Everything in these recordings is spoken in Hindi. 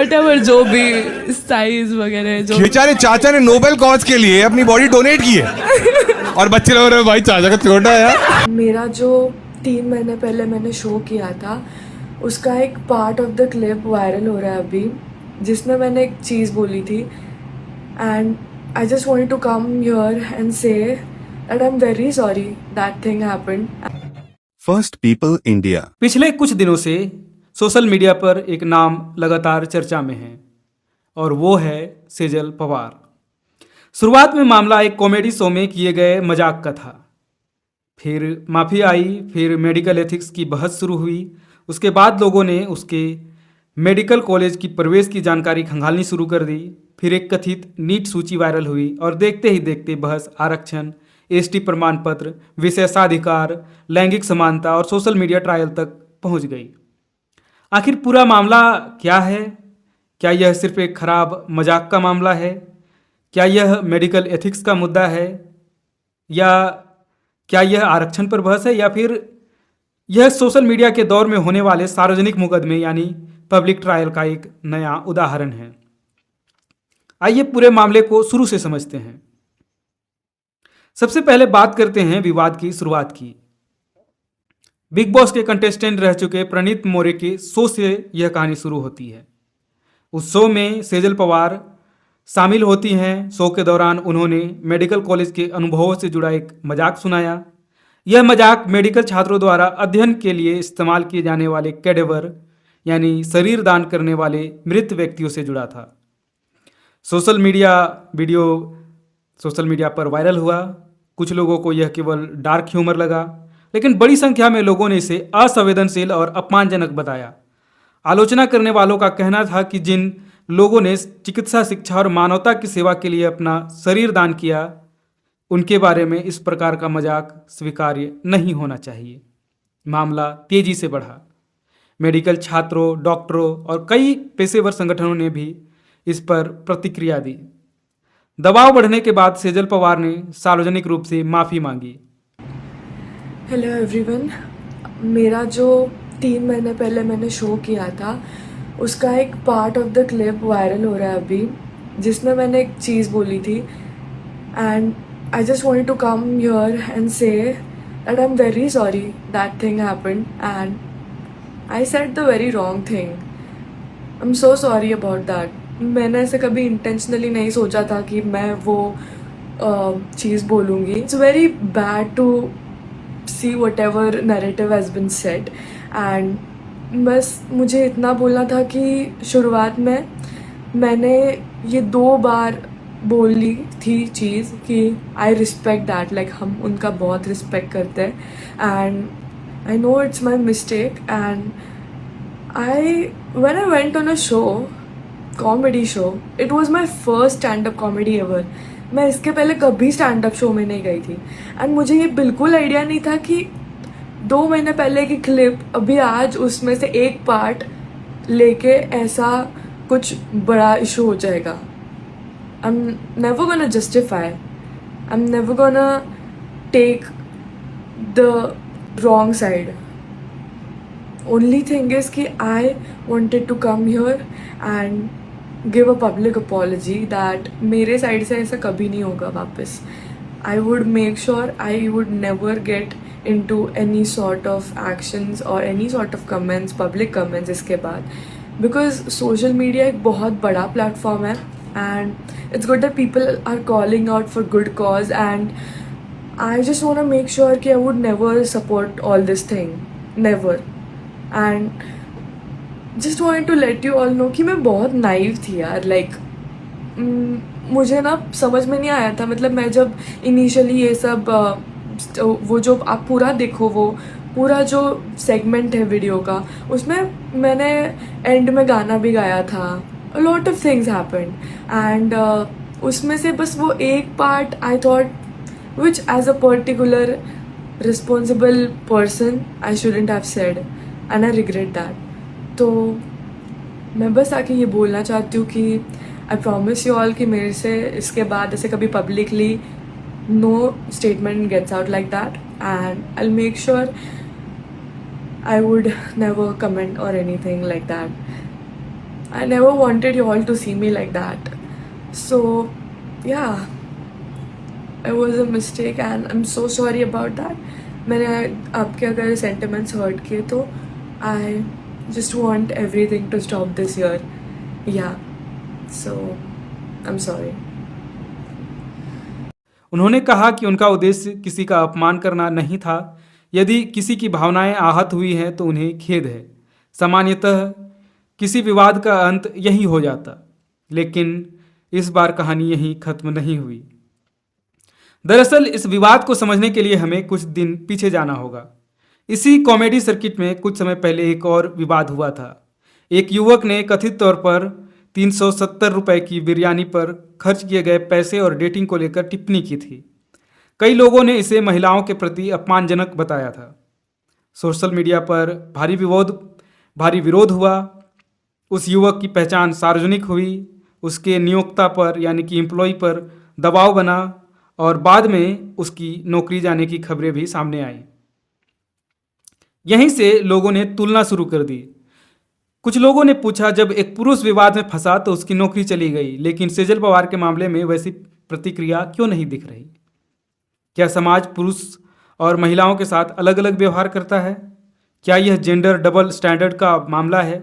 whatever, जो भी साइज वगैरह जो बेचारे चाचा ने नोबेल कॉज के लिए अपनी बॉडी डोनेट की है और बच्चे लोग रहे भाई चाचा का छोटा है यार। मेरा जो 3 महीने पहले मैंने शो किया था उसका एक part of the clip viral हो रहा है अभी, जिसमें मैंने एक चीज़ बोली थी and I just wanted to come here and say that I am very sorry that thing happened. First people India. पिछले कुछ दिनों से सोशल मीडिया पर एक नाम लगातार चर्चा में है और वो है सेजल पवार। शुरुआत में मामला एक कॉमेडी शो में किए गए मजाक का था, फिर माफ़ी आई, फिर मेडिकल एथिक्स की बहस शुरू हुई। उसके बाद लोगों ने उसके मेडिकल कॉलेज की प्रवेश की जानकारी खंगालनी शुरू कर दी। फिर एक कथित नीट सूची वायरल हुई और देखते ही देखते बहस आरक्षण, एसटी प्रमाण पत्र, विशेषाधिकार, लैंगिक समानता और सोशल मीडिया ट्रायल तक पहुंच गई। आखिर पूरा मामला क्या है? क्या यह सिर्फ एक खराब मजाक का मामला है? क्या यह मेडिकल एथिक्स का मुद्दा है? या क्या यह आरक्षण पर बहस है? या फिर यह सोशल मीडिया के दौर में होने वाले सार्वजनिक मुकदमे यानी पब्लिक ट्रायल का एक नया उदाहरण है? आइए पूरे मामले को शुरू से समझते हैं। सबसे पहले बात करते हैं विवाद की शुरुआत की। बिग बॉस के कंटेस्टेंट रह चुके प्रणीत मौर्य के शो से यह कहानी शुरू होती है। उस शो में सेजल पवार शामिल होती हैं। शो के दौरान उन्होंने मेडिकल कॉलेज के अनुभवों से जुड़ा एक मजाक सुनाया। यह मजाक मेडिकल छात्रों द्वारा अध्ययन के लिए इस्तेमाल किए जाने वाले कैडेवर यानी शरीर दान करने वाले मृत व्यक्तियों से जुड़ा था। सोशल मीडिया पर वायरल हुआ। कुछ लोगों को यह केवल डार्क ह्यूमर लगा, लेकिन बड़ी संख्या में लोगों ने इसे असंवेदनशील और अपमानजनक बताया। आलोचना करने वालों का कहना था कि जिन लोगों ने चिकित्सा शिक्षा और मानवता की सेवा के लिए अपना शरीर दान किया, उनके बारे में इस प्रकार का मजाक स्वीकार्य नहीं होना चाहिए। मामला तेजी से बढ़ा। मेडिकल छात्रों, डॉक्टरों और कई पेशेवर संगठनों ने भी इस पर प्रतिक्रिया दी। दबाव बढ़ने के बाद सेजल पवार ने सार्वजनिक रूप से माफ़ी मांगी। हेलो एवरीवन, मेरा जो 3 महीने पहले मैंने शो किया था उसका एक part of the clip viral हो रहा है अभी, जिसमें मैंने एक चीज़ बोली थी and I just wanted to come here and say that I am very sorry that thing happened and I said the very wrong thing. I am so sorry about that. मैंने ऐसे कभी इंटेंशनली नहीं सोचा था कि मैं वो चीज़ बोलूँगी। It's very bad to see whatever narrative has been said and बस मुझे इतना बोलना था कि शुरुआत में मैंने ये 2 बार बोली थी चीज़ कि आई रिस्पेक्ट दैट, लाइक हम उनका बहुत रिस्पेक्ट करते हैं and I know it's my mistake and when I went on a show, comedy show, it was my first stand-up comedy ever. मैं इसके पहले कभी स्टैंड अप शो में नहीं गई थी एंड मुझे ये बिल्कुल आइडिया नहीं था कि 2 महीने पहले की क्लिप अभी आज उसमें से एक पार्ट लेके ऐसा कुछ बड़ा इशू हो जाएगा। I am never gonna justify, I am never gonna take the wrong side. Only thing is कि I wanted to come here and give a public apology that मेरे साइड से ऐसा कभी नहीं होगा वापस। I would make sure I would never get into any sort of actions or any sort of comments, public comments इसके बाद, because social media एक बहुत बड़ा platform है and it's good that people are calling out for good cause and I just want to make sure कि I would never support all this thing, never, and just wanted to let you all know कि मैं बहुत naive थी यार, like मुझे ना समझ में नहीं आया था। मतलब मैं जब इनिशियली ये सब वो जो आप पूरा देखो, वो पूरा जो सेगमेंट है वीडियो का, उसमें मैंने एंड में गाना भी गाया था। A lot of things happened and उसमें से बस वो एक part I thought which as a particular responsible person I shouldn't have said and I regret that. तो मैं बस आके ये बोलना चाहती हूँ कि आई प्रॉमिस यू ऑल कि मेरे से इसके बाद ऐसे कभी publicly no statement gets out like that and I'll make sure I would never comment or anything like that. I never wanted you all to see me like that. So, yeah, it was a mistake and I'm so sorry about that. मैंने आपके अगर sentiments hurt किए तो I just want everything to stop this year. Yeah, so I'm sorry. उन्होंने कहा कि उनका उद्देश्य किसी का अपमान करना नहीं था। यदि किसी की भावनाएं आहत हुई हैं तो उन्हें खेद है। सामान्यतः किसी विवाद का अंत यही हो जाता, लेकिन इस बार कहानी यहीं खत्म नहीं हुई। दरअसल इस विवाद को समझने के लिए हमें कुछ दिन पीछे जाना होगा। इसी कॉमेडी सर्किट में कुछ समय पहले एक और विवाद हुआ था। एक युवक ने कथित तौर पर 370 रुपए की बिरयानी पर खर्च किए गए पैसे और डेटिंग को लेकर टिप्पणी की थी। कई लोगों ने इसे महिलाओं के प्रति अपमानजनक बताया था। सोशल मीडिया पर भारी विरोध हुआ। उस युवक की पहचान सार्वजनिक हुई। उसके नियोक्ता पर यानी कि एम्प्लॉय पर दबाव बना और बाद में उसकी नौकरी जाने की खबरें भी सामने आई। यहीं से लोगों ने तुलना शुरू कर दी। कुछ लोगों ने पूछा, जब एक पुरुष विवाद में फंसा तो उसकी नौकरी चली गई, लेकिन सेजल पवार के मामले में वैसी प्रतिक्रिया क्यों नहीं दिख रही? क्या समाज पुरुष और महिलाओं के साथ अलग अलग व्यवहार करता है? क्या यह जेंडर डबल स्टैंडर्ड का मामला है?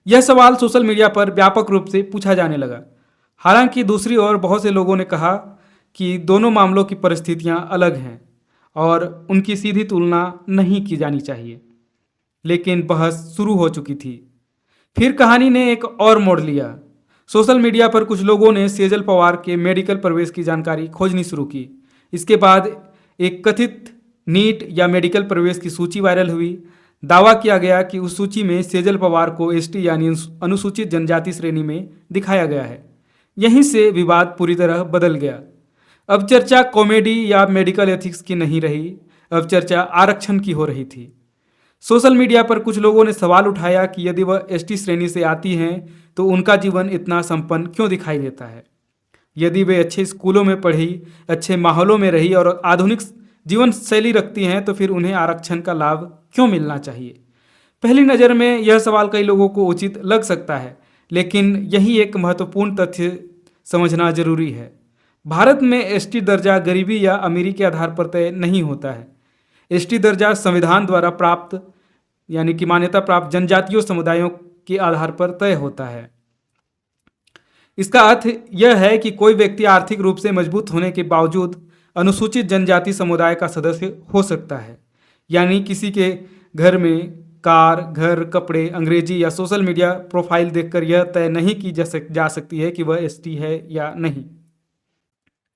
यह सवाल सोशल मीडिया पर व्यापक रूप से पूछा जाने लगा। हालांकि दूसरी ओर बहुत से लोगों ने कहा कि दोनों मामलों की परिस्थितियां अलग हैं और उनकी सीधी तुलना नहीं की जानी चाहिए। लेकिन बहस शुरू हो चुकी थी। फिर कहानी ने एक और मोड़ लिया। सोशल मीडिया पर कुछ लोगों ने सेजल पवार के मेडिकल प्रवेश की जानकारी खोजनी शुरू की। इसके बाद एक कथित नीट या मेडिकल प्रवेश की सूची वायरल हुई। दावा किया गया कि उस सूची में सेजल पवार को एसटी यानी अनुसूचित जनजाति श्रेणी में दिखाया गया है। यहीं से विवाद पूरी तरह बदल गया। अब चर्चा कॉमेडी या मेडिकल एथिक्स की नहीं रही, अब चर्चा आरक्षण की हो रही थी। सोशल मीडिया पर कुछ लोगों ने सवाल उठाया कि यदि वह एसटी श्रेणी से आती हैं तो उनका जीवन इतना संपन्न क्यों दिखाई देता है? यदि वे अच्छे स्कूलों में पढ़ी, अच्छे माहौलों में रही और आधुनिक जीवन शैली रखती हैं तो फिर उन्हें आरक्षण का लाभ क्यों मिलना चाहिए? पहली नज़र में यह सवाल कई लोगों को उचित लग सकता है, लेकिन यही एक महत्वपूर्ण तथ्य समझना जरूरी है। भारत में एसटी दर्जा गरीबी या अमीरी के आधार पर तय नहीं होता है। एसटी दर्जा संविधान द्वारा प्राप्त यानी कि मान्यता प्राप्त जनजातीय समुदायों के आधार पर तय होता है। इसका अर्थ यह है कि कोई व्यक्ति आर्थिक रूप से मजबूत होने के बावजूद अनुसूचित जनजाति समुदाय का सदस्य हो सकता है। यानी किसी के घर में कार, घर, कपड़े, अंग्रेजी या सोशल मीडिया प्रोफाइल देखकर यह तय नहीं की जा सकती है कि वह एसटी है या नहीं।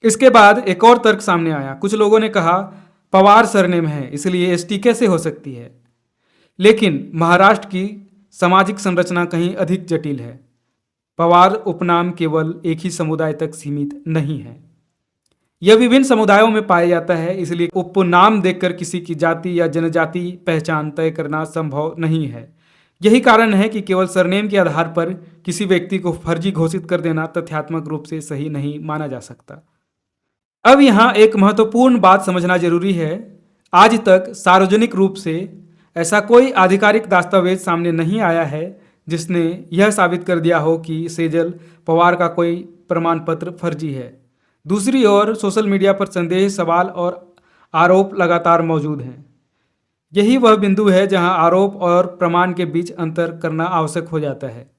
इसके बाद एक और तर्क सामने आया। कुछ लोगों ने कहा, पवार सरनेम है इसलिए एसटी कैसे हो सकती है? लेकिन महाराष्ट्र की सामाजिक संरचना कहीं अधिक जटिल है। पवार उपनाम केवल एक ही समुदाय तक सीमित नहीं है, यह विभिन्न समुदायों में पाया जाता है। इसलिए उपनाम देखकर किसी की जाति या जनजाति पहचान तय करना संभव नहीं है। यही कारण है कि केवल सरनेम के आधार पर किसी व्यक्ति को फर्जी घोषित कर देना तथ्यात्मक रूप से सही नहीं माना जा सकता। अब यहाँ एक महत्वपूर्ण बात समझना जरूरी है। आज तक सार्वजनिक रूप से ऐसा कोई आधिकारिक दस्तावेज सामने नहीं आया है जिसने यह साबित कर दिया हो कि सेजल पवार का कोई प्रमाण पत्र फर्जी है। दूसरी ओर सोशल मीडिया पर संदेह, सवाल और आरोप लगातार मौजूद हैं। यही वह बिंदु है जहां आरोप और प्रमाण के बीच अंतर करना आवश्यक हो जाता है।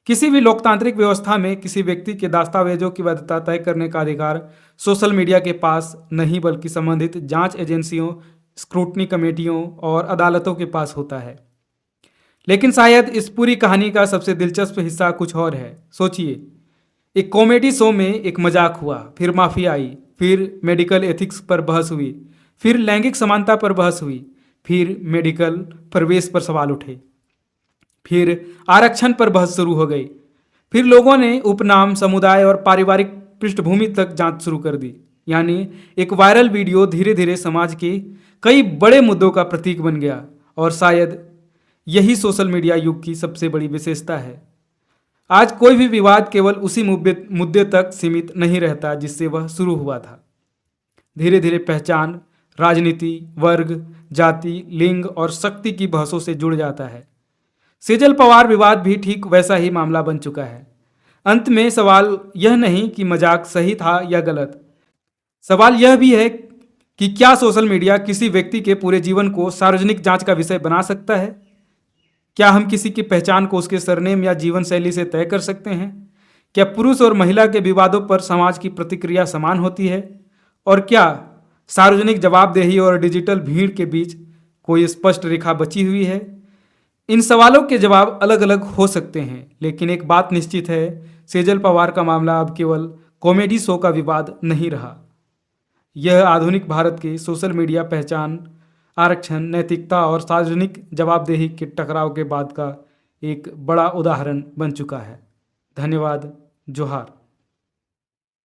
किसी भी लोकतांत्रिक व्यवस्था में किसी व्यक्ति के दस्तावेजों की वैधता तय करने का अधिकार सोशल मीडिया के पास नहीं, बल्कि संबंधित जांच एजेंसियों, स्क्रूटनी कमेटियों और अदालतों के पास होता है। लेकिन शायद इस पूरी कहानी का सबसे दिलचस्प हिस्सा कुछ और है। सोचिए, एक कॉमेडी शो में एक मजाक हुआ, फिर माफी आई, फिर मेडिकल एथिक्स पर बहस हुई, फिर लैंगिक समानता पर बहस हुई, फिर मेडिकल प्रवेश पर सवाल उठे, फिर आरक्षण पर बहस शुरू हो गई, फिर लोगों ने उपनाम, समुदाय और पारिवारिक पृष्ठभूमि तक जांच शुरू कर दी। यानी एक वायरल वीडियो धीरे धीरे समाज के कई बड़े मुद्दों का प्रतीक बन गया। और शायद यही सोशल मीडिया युग की सबसे बड़ी विशेषता है। आज कोई भी विवाद केवल उसी मुद्दे तक सीमित नहीं रहता जिससे वह शुरू हुआ था। धीरे धीरे पहचान, राजनीति, वर्ग, जाति, लिंग और शक्ति की बहसों से जुड़ जाता है। सेजल पवार विवाद भी ठीक वैसा ही मामला बन चुका है। अंत में सवाल यह नहीं कि मजाक सही था या गलत, सवाल यह भी है कि क्या सोशल मीडिया किसी व्यक्ति के पूरे जीवन को सार्वजनिक जांच का विषय बना सकता है? क्या हम किसी की पहचान को उसके सरनेम या जीवन शैली से तय कर सकते हैं? क्या पुरुष और महिला के विवादों पर समाज की प्रतिक्रिया समान होती है? और क्या सार्वजनिक जवाबदेही और डिजिटल भीड़ के बीच कोई स्पष्ट रेखा बची हुई है? इन सवालों के जवाब अलग अलग हो सकते हैं, लेकिन एक बात निश्चित है, सेजल पवार का मामला अब केवल कॉमेडी शो का विवाद नहीं रहा। यह आधुनिक भारत के सोशल मीडिया पहचान, आरक्षण, नैतिकता और सार्वजनिक जवाबदेही के टकराव के बाद का एक बड़ा उदाहरण बन चुका है। धन्यवाद। जोहार।